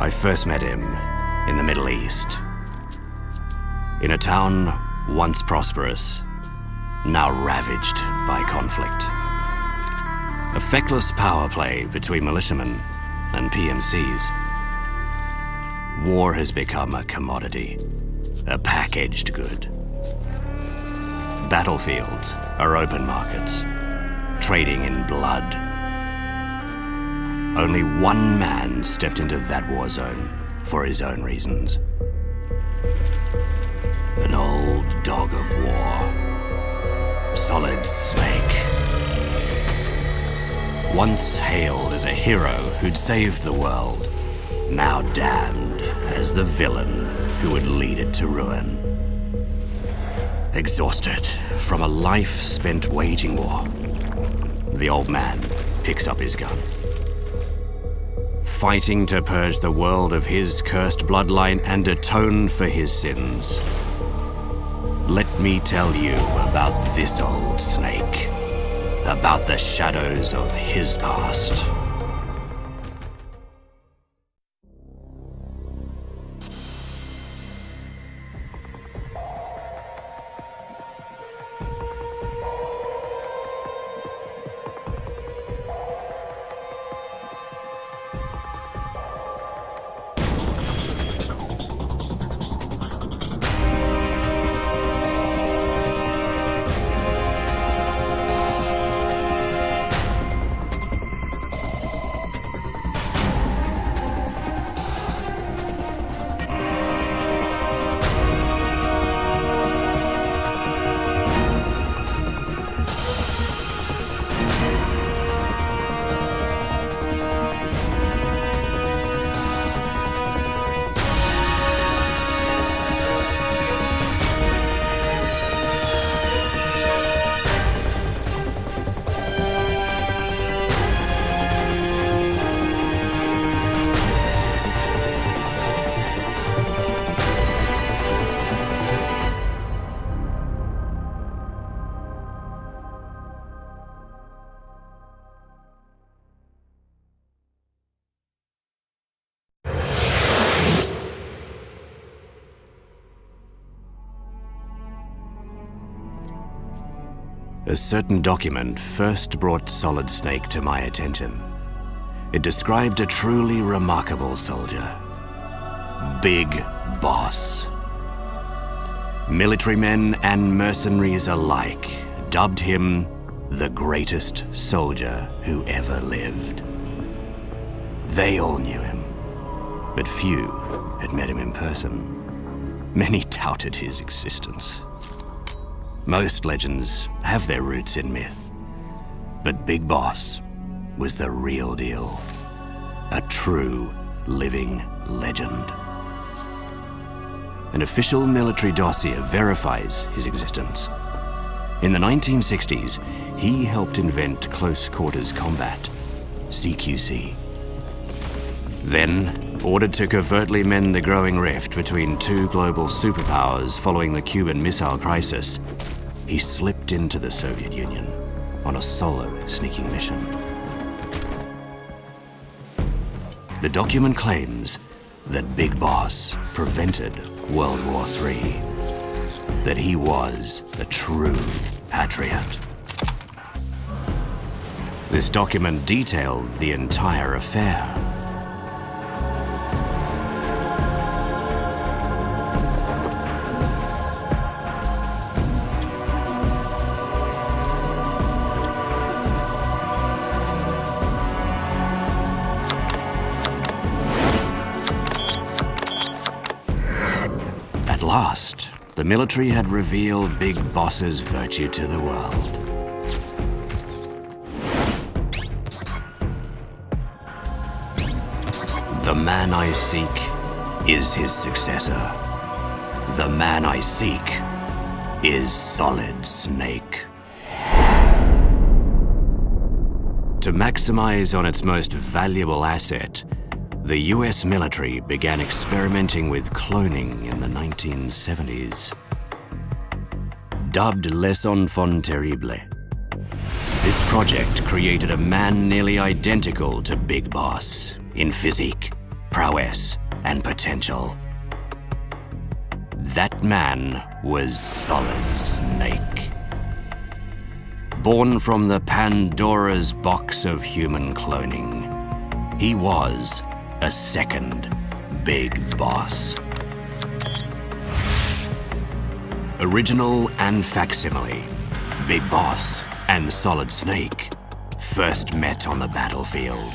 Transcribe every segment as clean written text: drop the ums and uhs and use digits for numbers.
I first met him in the Middle East. In a town once prosperous, now ravaged by conflict. A feckless power play between militiamen and PMCs. War has become a commodity, a packaged good. Battlefields are open markets, trading in blood. Only one man stepped into that war zone for his own reasons. An old dog of war, Solid Snake. Once hailed as a hero who'd saved the world, now damned as the villain who would lead it to ruin. Exhausted from a life spent waging war, the old man picks up his gun. Fighting to purge the world of his cursed bloodline and atone for his sins. Let me tell you about this old snake, about the shadows of his past. A certain document first brought Solid Snake to my attention. It described a truly remarkable soldier. Big Boss. Military men and mercenaries alike dubbed him the greatest soldier who ever lived. They all knew him, but few had met him in person. Many doubted his existence. Most legends have their roots in myth, but Big Boss was the real deal. A true living legend. An official military dossier verifies his existence. In the 1960s, he helped invent close quarters combat, CQC. Then, ordered to covertly mend the growing rift between two global superpowers following the Cuban Missile Crisis, he slipped into the Soviet Union on a solo sneaking mission. The document claims that Big Boss prevented World War III, that he was a true patriot. This document detailed the entire affair. At last, the military had revealed Big Boss's virtue to the world. The man I seek is his successor. The man I seek is Solid Snake. To maximize on its most valuable asset, the US military began experimenting with cloning in the 1970s. Dubbed Les Enfants Terribles, this project created a man nearly identical to Big Boss in physique, prowess, and potential. That man was Solid Snake. Born from the Pandora's box of human cloning, he was a second Big Boss. Original and facsimile, Big Boss and Solid Snake first met on the battlefield.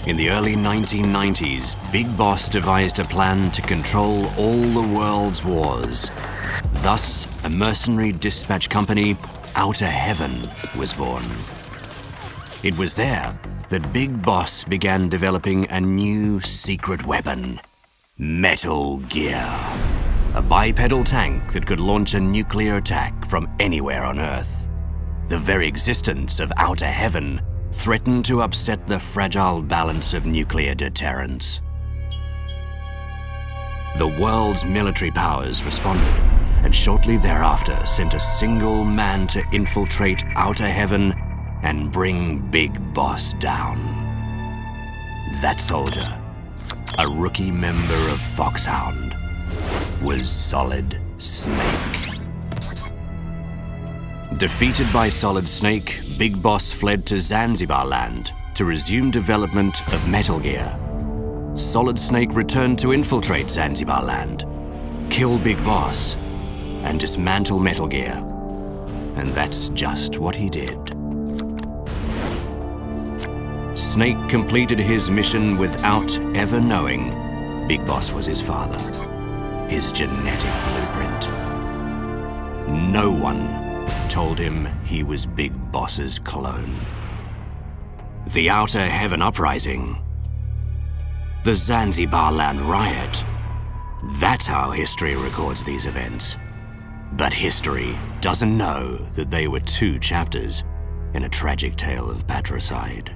In the early 1990s, Big Boss devised a plan to control all the world's wars. Thus, a mercenary dispatch company, Outer Heaven, was born. It was there that Big Boss began developing a new secret weapon, Metal Gear, a bipedal tank that could launch a nuclear attack from anywhere on Earth. The very existence of Outer Heaven threatened to upset the fragile balance of nuclear deterrence. The world's military powers responded, and shortly thereafter sent a single man to infiltrate Outer Heaven and bring Big Boss down. That soldier, a rookie member of Foxhound, was Solid Snake. Defeated by Solid Snake, Big Boss fled to Zanzibar land to resume development of Metal Gear. Solid Snake returned to infiltrate Zanzibar land, kill Big Boss, and dismantle Metal Gear. And that's just what he did. Snake completed his mission without ever knowing Big Boss was his father, his genetic blueprint. No one told him he was Big Boss's clone. The Outer Heaven Uprising, the Zanzibar Land Riot. That's how history records these events. But history doesn't know that they were two chapters in a tragic tale of patricide.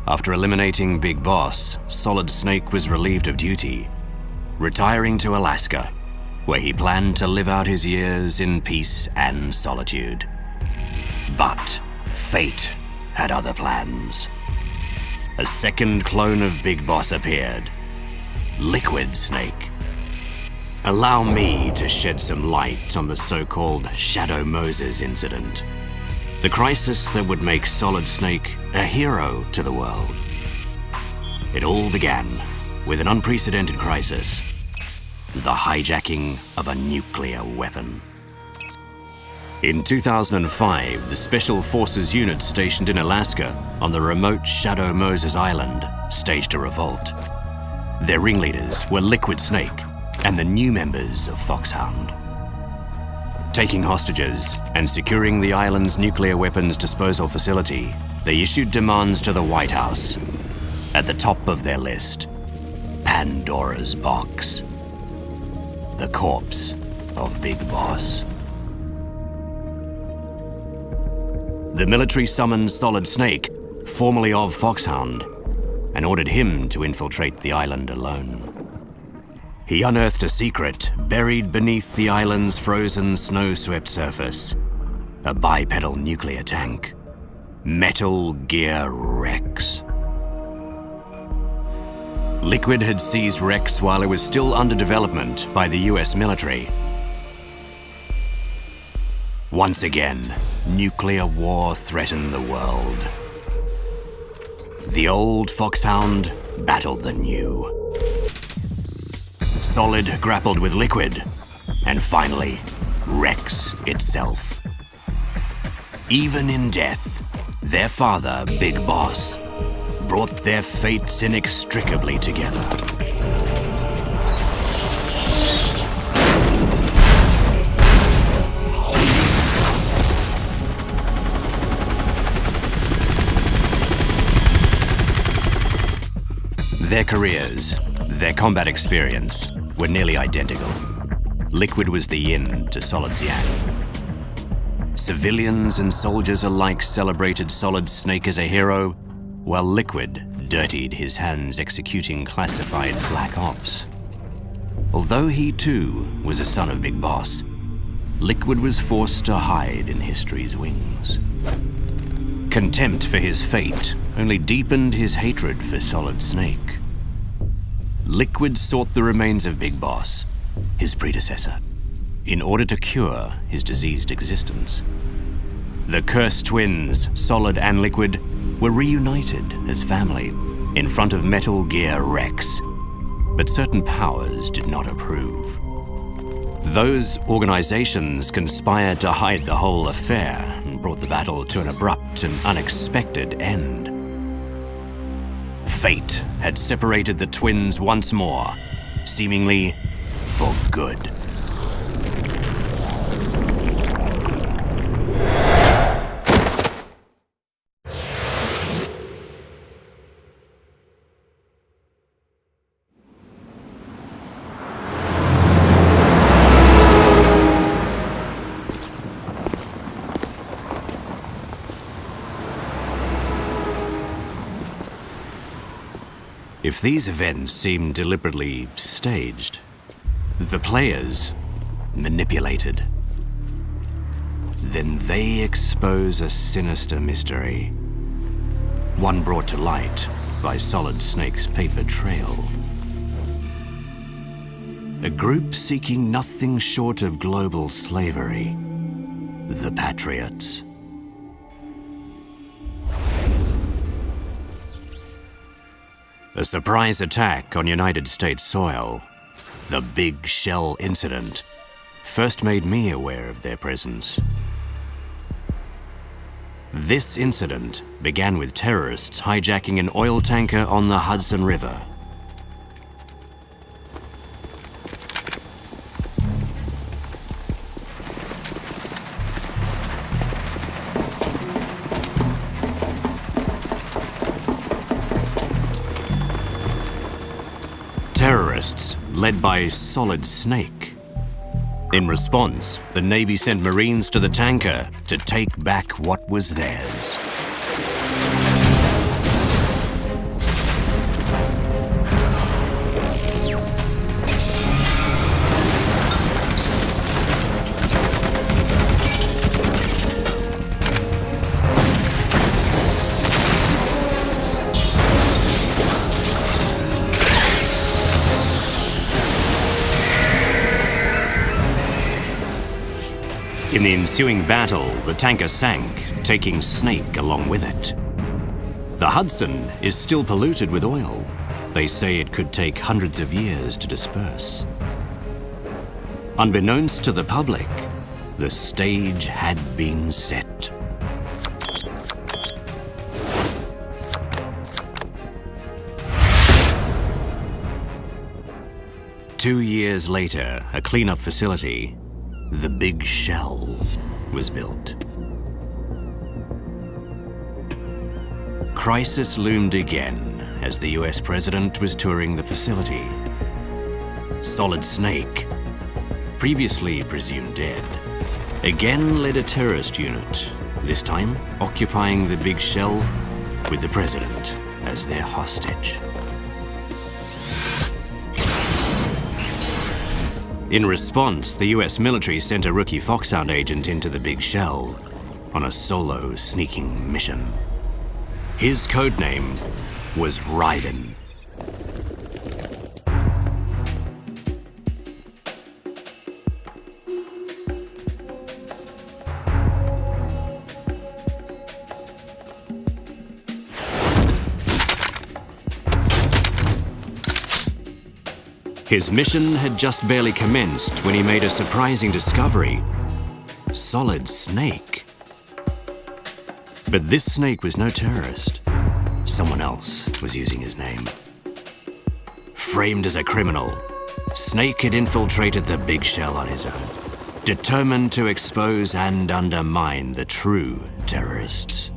After eliminating Big Boss, Solid Snake was relieved of duty, retiring to Alaska, where he planned to live out his years in peace and solitude. But fate had other plans. A second clone of Big Boss appeared, Liquid Snake. Allow me to shed some light on the so-called Shadow Moses incident. The crisis that would make Solid Snake a hero to the world. It all began with an unprecedented crisis, the hijacking of a nuclear weapon. In 2005, the Special Forces unit stationed in Alaska on the remote Shadow Moses Island staged a revolt. Their ringleaders were Liquid Snake and the new members of Foxhound. Taking hostages and securing the island's nuclear weapons disposal facility, they issued demands to the White House. At the top of their list, Pandora's box. The corpse of Big Boss. The military summoned Solid Snake, formerly of Foxhound, and ordered him to infiltrate the island alone. He unearthed a secret buried beneath the island's frozen, snow-swept surface. A bipedal nuclear tank. Metal Gear Rex. Liquid had seized Rex while it was still under development by the US military. Once again, nuclear war threatened the world. The old Foxhound battled the new. Solid grappled with Liquid, and finally, Rex itself. Even in death, their father, Big Boss, brought their fates inextricably together. Their careers, their combat experience, were nearly identical. Liquid was the yin to Solid's yang. Civilians and soldiers alike celebrated Solid Snake as a hero, while Liquid dirtied his hands executing classified black ops. Although he too was a son of Big Boss, Liquid was forced to hide in history's wings. Contempt for his fate only deepened his hatred for Solid Snake. Liquid sought the remains of Big Boss, his predecessor, in order to cure his diseased existence. The cursed twins, Solid and Liquid, were reunited as family in front of Metal Gear Rex, but certain powers did not approve. Those organizations conspired to hide the whole affair and brought the battle to an abrupt and unexpected end. Fate had separated the twins once more, seemingly for good. If these events seem deliberately staged, the players manipulated, then they expose a sinister mystery, one brought to light by Solid Snake's paper trail. A group seeking nothing short of global slavery, the Patriots. A surprise attack on United States soil, the Big Shell incident, first made me aware of their presence. This incident began with terrorists hijacking an oil tanker on the Hudson River. Terrorists led by Solid Snake. In response, the Navy sent Marines to the tanker to take back what was theirs. In the ensuing battle, the tanker sank, taking Snake along with it. The Hudson is still polluted with oil. They say it could take hundreds of years to disperse. Unbeknownst to the public, the stage had been set. Two years later, a cleanup facility, the Big Shell, was built. Crisis loomed again as the US president was touring the facility. Solid Snake, previously presumed dead, again led a terrorist unit, this time occupying the Big Shell with the president as their hostage. In response, the US military sent a rookie Foxhound agent into the Big Shell on a solo sneaking mission. His codename was Raiden. His mission had just barely commenced when he made a surprising discovery: Solid Snake. But this Snake was no terrorist. Someone else was using his name. Framed as a criminal, Snake had infiltrated the Big Shell on his own, determined to expose and undermine the true terrorists.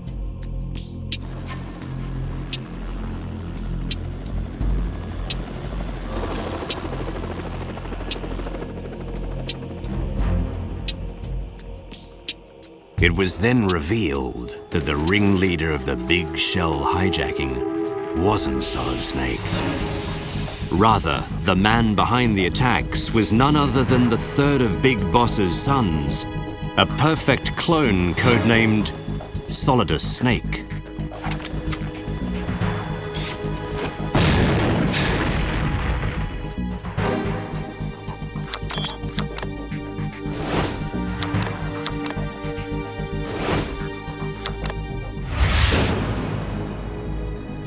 It was then revealed that the ringleader of the Big Shell hijacking wasn't Solid Snake. Rather, the man behind the attacks was none other than the third of Big Boss's sons, a perfect clone codenamed Solidus Snake.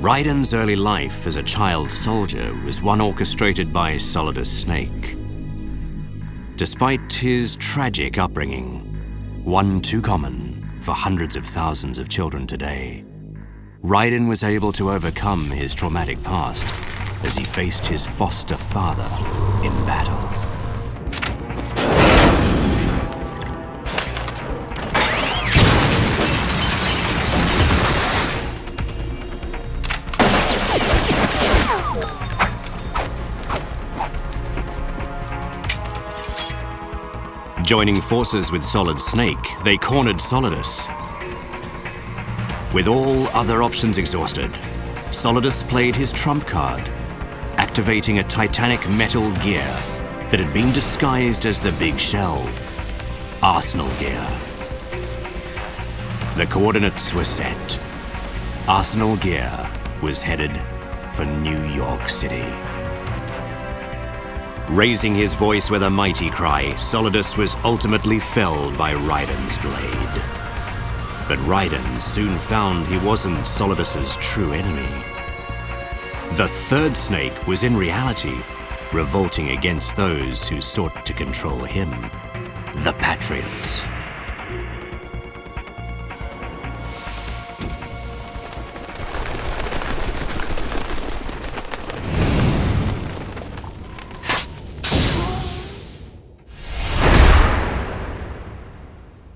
Raiden's early life as a child soldier was one orchestrated by Solidus Snake. Despite his tragic upbringing, one too common for hundreds of thousands of children today, Raiden was able to overcome his traumatic past as he faced his foster father in battle. Joining forces with Solid Snake, they cornered Solidus. With all other options exhausted, Solidus played his trump card, activating a titanic metal gear that had been disguised as the Big Shell, Arsenal gear. The coordinates were set. Arsenal gear was headed for New York City. Raising his voice with a mighty cry, Solidus was ultimately felled by Raiden's blade. But Raiden soon found he wasn't Solidus's true enemy. The third snake was in reality revolting against those who sought to control him, the Patriots.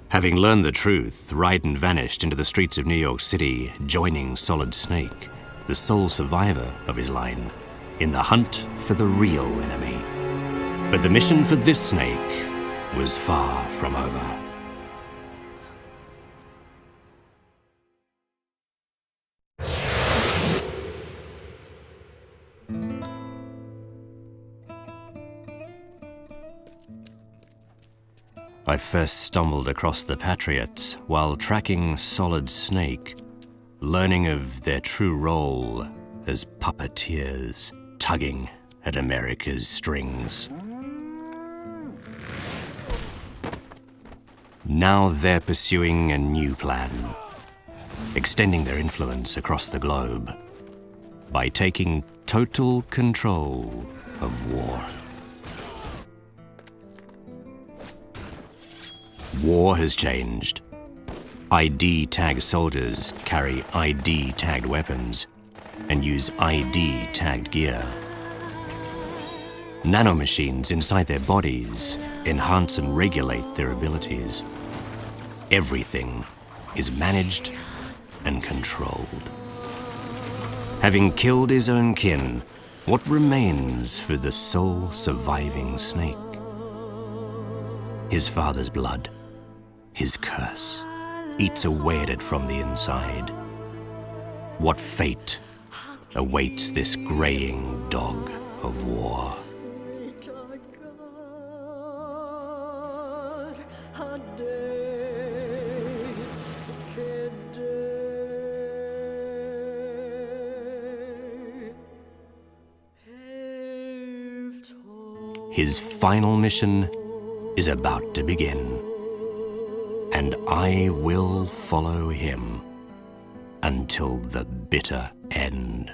Having learned the truth, Raiden vanished into the streets of New York City, joining Solid Snake, the sole survivor of his line, in the hunt for the real enemy. But the mission for this snake was far from over. I first stumbled across the Patriots while tracking Solid Snake, learning of their true role as puppeteers, tugging at America's strings. Now they're pursuing a new plan, extending their influence across the globe by taking total control of war. War has changed. ID-tagged soldiers carry ID-tagged weapons and use ID-tagged gear. Nanomachines inside their bodies enhance and regulate their abilities. Everything is managed and controlled. Having killed his own kin, what remains for the sole surviving snake? His father's blood. His curse eats away at it from the inside. What fate awaits this graying dog of war? His final mission is about to begin. And I will follow him until the bitter end.